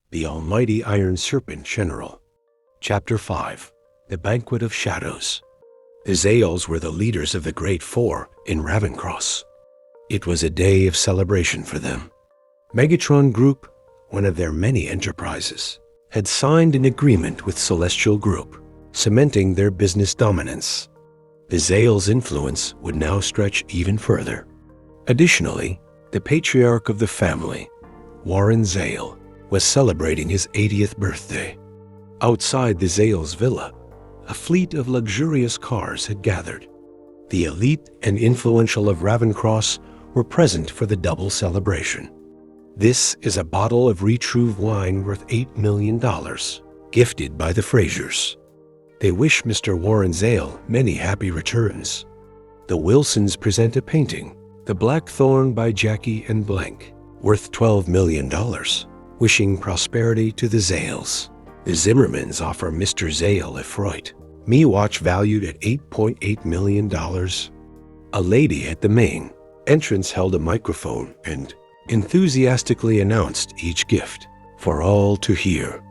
The Almighty Iron Serpent General. Chapter 5. The Banquet of Shadows. The Zales were the leaders of the Great Four in Ravencross. It was a day of celebration for them. Megatron Group, one of their many enterprises, had signed an agreement with Celestial Group, cementing their business dominance. The Zales' influence would now stretch even further. Additionally, the patriarch of the family, Warren Zale, was celebrating his 80th birthday. Outside the Zales' villa, a fleet of luxurious cars had gathered. The elite and influential of Ravencross were present for the double celebration. This is a bottle of Retrouve wine worth $8 million, gifted by the Frasers. They wish Mr. Warren Zale many happy returns. The Wilsons present a painting, The Blackthorn by Jackie and Blank, worth $12 million, wishing prosperity to the Zales. The Zimmermans offer Mr. Zale a Freud, me-watch valued at $8.8 million. A lady at the main entrance held a microphone and enthusiastically announced each gift for all to hear.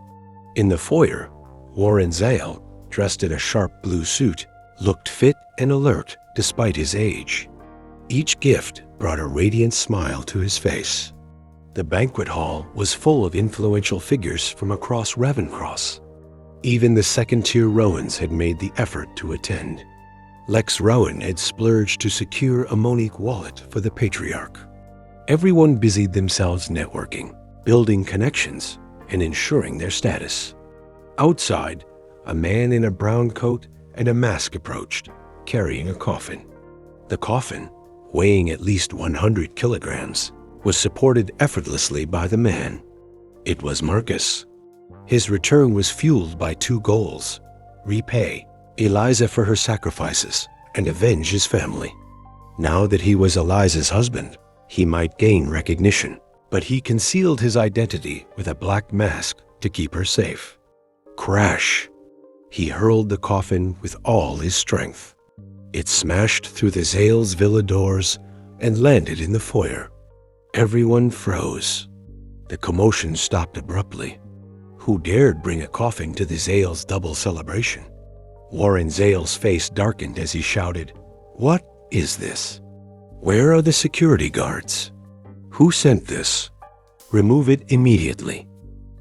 In the foyer, Warren Zale, dressed in a sharp blue suit, looked fit and alert despite his age. Each gift brought a radiant smile to his face. The banquet hall was full of influential figures from across Ravencross. Even the second-tier Rowans had made the effort to attend. Lex Rowan had splurged to secure a Monique wallet for the patriarch. Everyone busied themselves networking, building connections, and ensuring their status. Outside, a man in a brown coat and a mask approached, carrying a coffin. The coffin, weighing at least 100 kilograms, was supported effortlessly by the man. It was Marcus. His return was fueled by two goals: repay Eliza for her sacrifices and avenge his family. Now that he was Eliza's husband, he might gain recognition, but he concealed his identity with a black mask to keep her safe. Crash! He hurled the coffin with all his strength. It smashed through the Zales' villa doors and landed in the foyer. Everyone froze. The commotion stopped abruptly. Who dared bring a coffin to the Zales' double celebration? Warren Zale's face darkened as he shouted, "What is this? Where are the security guards? Who sent this? Remove it immediately.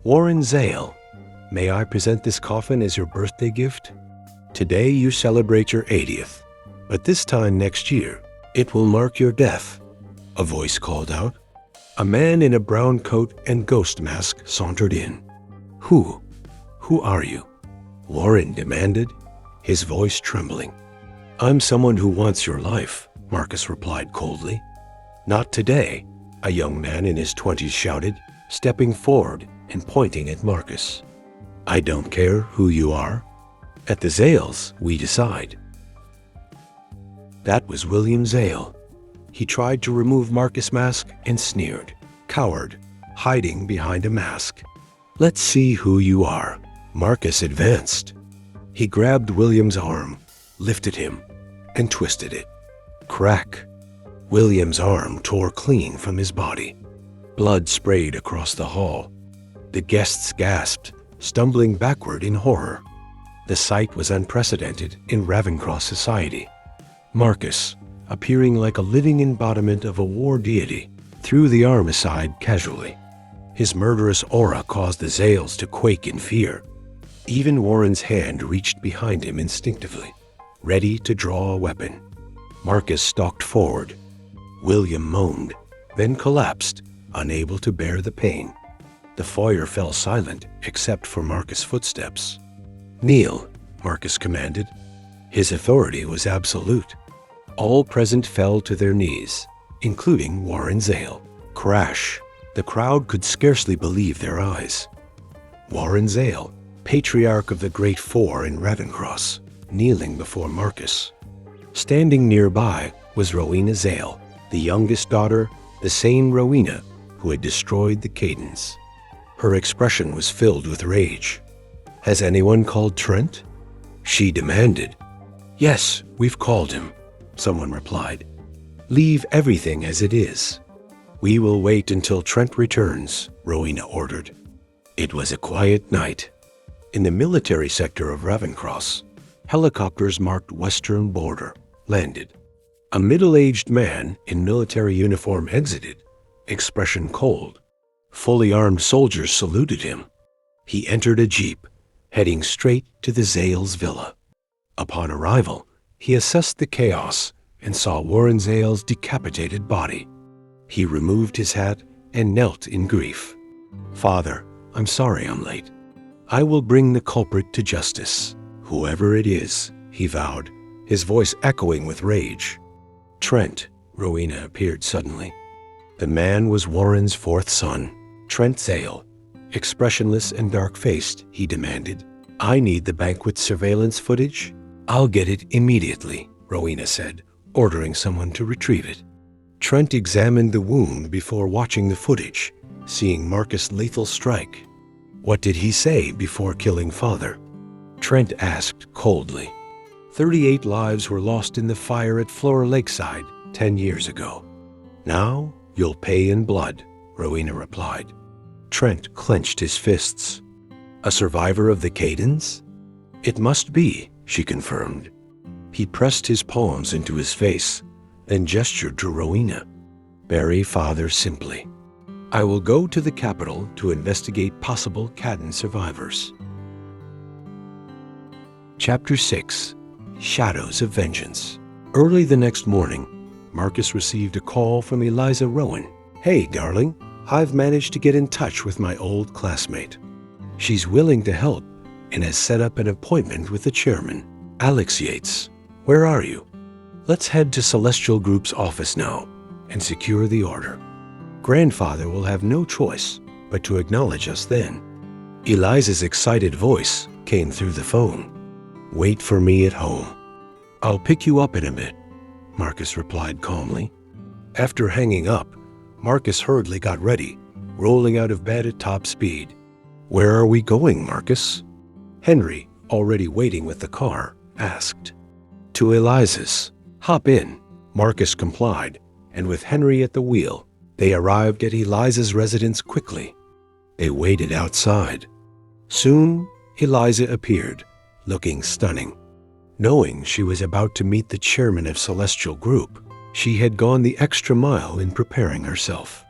Warren Zale, may I present this coffin as your birthday gift? Today you celebrate your 80th, but this time next year, it will mark your death," a voice called out. A man in a brown coat and ghost mask sauntered in. Who are you?" Warren demanded, his voice trembling. "I'm someone who wants your life," Marcus replied coldly. "Not today," a young man in his 20s shouted, stepping forward and pointing at Marcus. "I don't care who you are. At the Zales, we decide." That was William Zale. He tried to remove Marcus' mask and sneered, cowered, hiding behind a mask. "Let's see who you are." Marcus advanced. He grabbed William's arm, lifted him, and twisted it. Crack! William's arm tore clean from his body. Blood sprayed across the hall. The guests gasped, stumbling backward in horror. The sight was unprecedented in Ravencross society. Marcus, appearing like a living embodiment of a war deity, threw the arm aside casually. His murderous aura caused the Zales to quake in fear. Even Warren's hand reached behind him instinctively, ready to draw a weapon. Marcus stalked forward. William moaned, then collapsed, unable to bear the pain. The foyer fell silent except for Marcus' footsteps. "Kneel," Marcus commanded. His authority was absolute. All present fell to their knees, including Warren Zale. Crash! The crowd could scarcely believe their eyes. Warren Zale, patriarch of the Great Four in Ravencross, kneeling before Marcus. Standing nearby was Rowena Zale, the youngest daughter, the same Rowena who had destroyed the Cadens. Her expression was filled with rage. "Has anyone called Trent?" she demanded. "Yes, we've called him," someone replied. "Leave everything as it is. We will wait until Trent returns," Rowena ordered. It was a quiet night. In the military sector of Ravencross, helicopters marked western border, landed. A middle-aged man in military uniform exited, expression cold. Fully armed soldiers saluted him. He entered a jeep, heading straight to the Zales villa. Upon arrival, he assessed the chaos and saw Warren Zales' decapitated body. He removed his hat and knelt in grief. "Father, I'm sorry I'm late. I will bring the culprit to justice, whoever it is," he vowed, his voice echoing with rage. Trent, Rowena appeared suddenly. The man was Warren's fourth son, Trent Zale. Expressionless and dark-faced, he demanded, "I need the banquet surveillance footage." "I'll get it immediately," Rowena said, ordering someone to retrieve it. Trent examined the wound before watching the footage, seeing Marcus' lethal strike. "What did he say before killing father?" Trent asked coldly. 38 lives were lost in the fire at Flora Lakeside 10 years ago. "Now you'll pay in blood," Rowena replied. Trent clenched his fists. "A survivor of the Cadens?" "It must be," she confirmed. He pressed his palms into his face, then gestured to Rowena. "Bury father simply. I will go to the capital to investigate possible Caden survivors." Chapter 6. Shadows of Vengeance. Early the next morning, Marcus received a call from Eliza Rowan. "Hey, darling, I've managed to get in touch with my old classmate. She's willing to help and has set up an appointment with the chairman, Alex Yates. Where are you? Let's head to Celestial Group's office now and secure the order. Grandfather will have no choice but to acknowledge us then." Eliza's excited voice came through the phone. "Wait for me at home. I'll pick you up in a bit," Marcus replied calmly. After hanging up, Marcus hurriedly got ready, rolling out of bed at top speed. "Where are we going, Marcus?" Henry, already waiting with the car, asked. "To Eliza's. Hop in." Marcus complied, and with Henry at the wheel, they arrived at Eliza's residence quickly. They waited outside. Soon, Eliza appeared, looking stunning. Knowing she was about to meet the chairman of Celestial Group, she had gone the extra mile in preparing herself.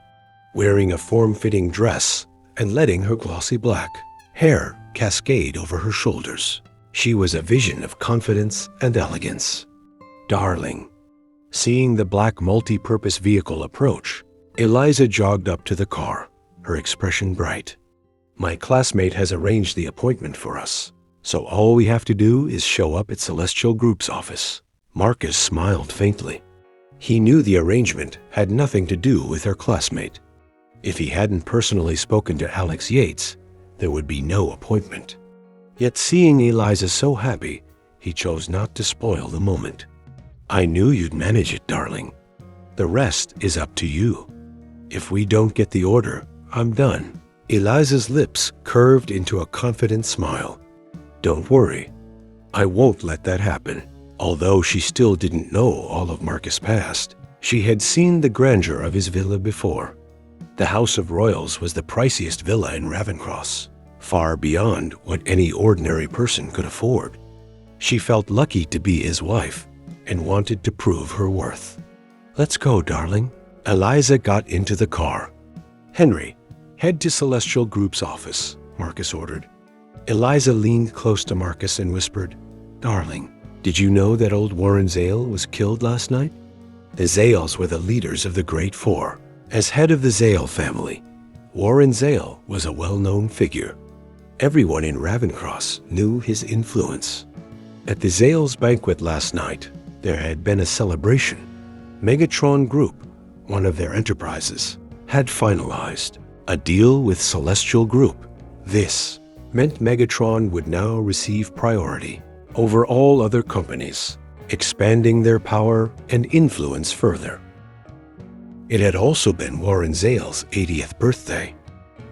Wearing a form-fitting dress and letting her glossy black hair cascade over her shoulders, she was a vision of confidence and elegance. "Darling." Seeing the black multi-purpose vehicle approach, Eliza jogged up to the car, her expression bright. "My classmate has arranged the appointment for us, so all we have to do is show up at Celestial Group's office." Marcus smiled faintly. He knew the arrangement had nothing to do with her classmate. If he hadn't personally spoken to Alex Yates, there would be no appointment. Yet seeing Eliza so happy, he chose not to spoil the moment. "I knew you'd manage it, darling. The rest is up to you. If we don't get the order, I'm done." Eliza's lips curved into a confident smile. "Don't worry. I won't let that happen." Although she still didn't know all of Marcus' past, she had seen the grandeur of his villa before. The House of Royals was the priciest villa in Ravencross, far beyond what any ordinary person could afford. She felt lucky to be his wife and wanted to prove her worth. "Let's go, darling." Eliza got into the car. "Henry, head to Celestial Group's office," Marcus ordered. Eliza leaned close to Marcus and whispered, "Darling, did you know that old Warren Zale was killed last night?" The Zales were the leaders of the Great Four. As head of the Zale family, Warren Zale was a well-known figure. Everyone in Ravencross knew his influence. At the Zales' banquet last night, there had been a celebration. Megatron Group, one of their enterprises, had finalized a deal with Celestial Group. This meant Megatron would now receive priority over all other companies, expanding their power and influence further. It had also been Warren Zale's 80th birthday,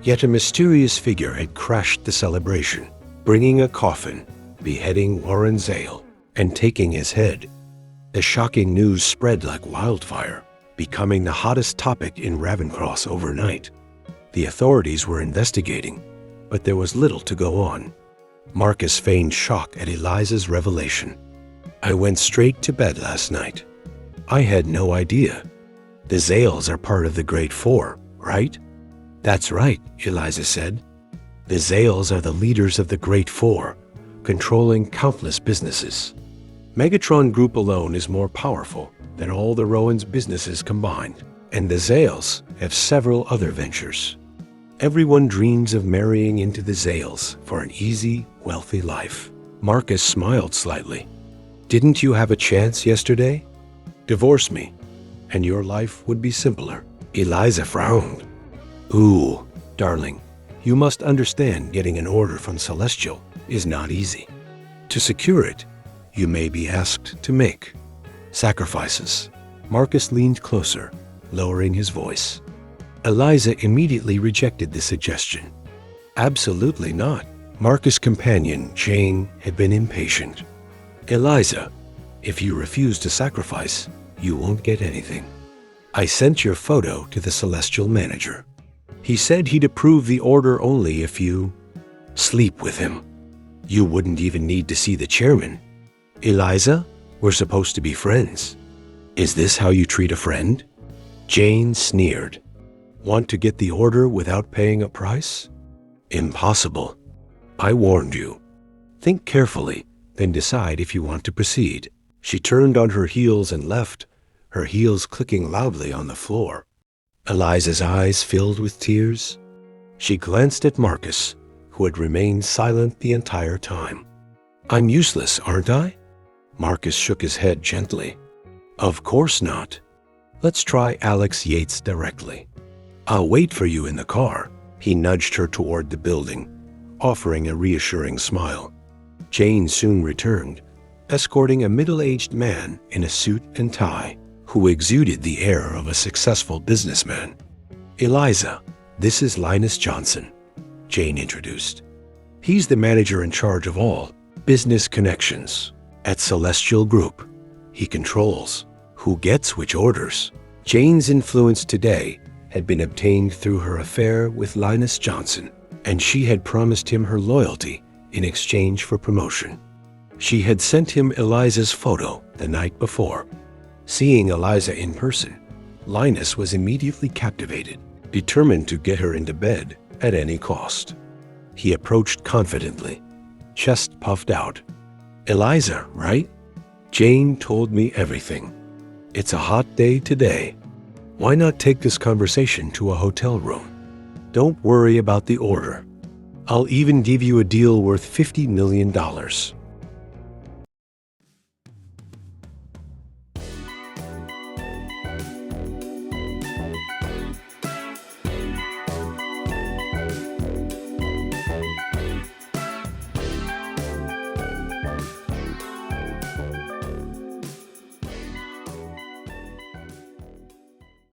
yet a mysterious figure had crashed the celebration, bringing a coffin, beheading Warren Zale, and taking his head. The shocking news spread like wildfire, becoming the hottest topic in Ravencross overnight. The authorities were investigating, but there was little to go on. Marcus feigned shock at Eliza's revelation. I went straight to bed last night. I had no idea. The Zales are part of the Great Four, right? That's right, Eliza said. The Zales are the leaders of the Great Four, controlling countless businesses. Megatron Group alone is more powerful than all the Rowan's businesses combined, and the Zales have several other ventures. Everyone dreams of marrying into the Zales for an easy, wealthy life. Marcus smiled slightly. Didn't you have a chance yesterday? Divorce me, and your life would be simpler. Eliza frowned. Ooh, darling, you must understand getting an order from Celestial is not easy. To secure it, you may be asked to make sacrifices. Marcus leaned closer, lowering his voice. Eliza immediately rejected the suggestion. Absolutely not. Marcus' companion, Jane, had been impatient. Eliza, if you refuse to sacrifice, you won't get anything. I sent your photo to the Celestial manager. He said he'd approve the order only if you sleep with him. You wouldn't even need to see the chairman. Eliza, we're supposed to be friends. Is this how you treat a friend? Jane sneered. Want to get the order without paying a price? Impossible. I warned you. Think carefully, then decide if you want to proceed. She turned on her heels and left, her heels clicking loudly on the floor. Eliza's eyes filled with tears. She glanced at Marcus, who had remained silent the entire time. I'm useless, aren't I? Marcus shook his head gently. Of course not. Let's try Alex Yates directly. I'll wait for you in the car. He nudged her toward the building, offering a reassuring smile. Jane soon returned, escorting a middle-aged man in a suit and tie, who exuded the air of a successful businessman. Eliza, this is Linus Johnson, Jane introduced. He's the manager in charge of all business connections at Celestial Group. He controls who gets which orders. Jane's influence today had been obtained through her affair with Linus Johnson, and she had promised him her loyalty in exchange for promotion. She had sent him Eliza's photo the night before. Seeing Eliza in person, Linus was immediately captivated, determined to get her into bed at any cost. He approached confidently, chest puffed out. Eliza, right? Jane told me everything. It's a hot day today. Why not take this conversation to a hotel room? Don't worry about the order. I'll even give you a deal worth $50 million.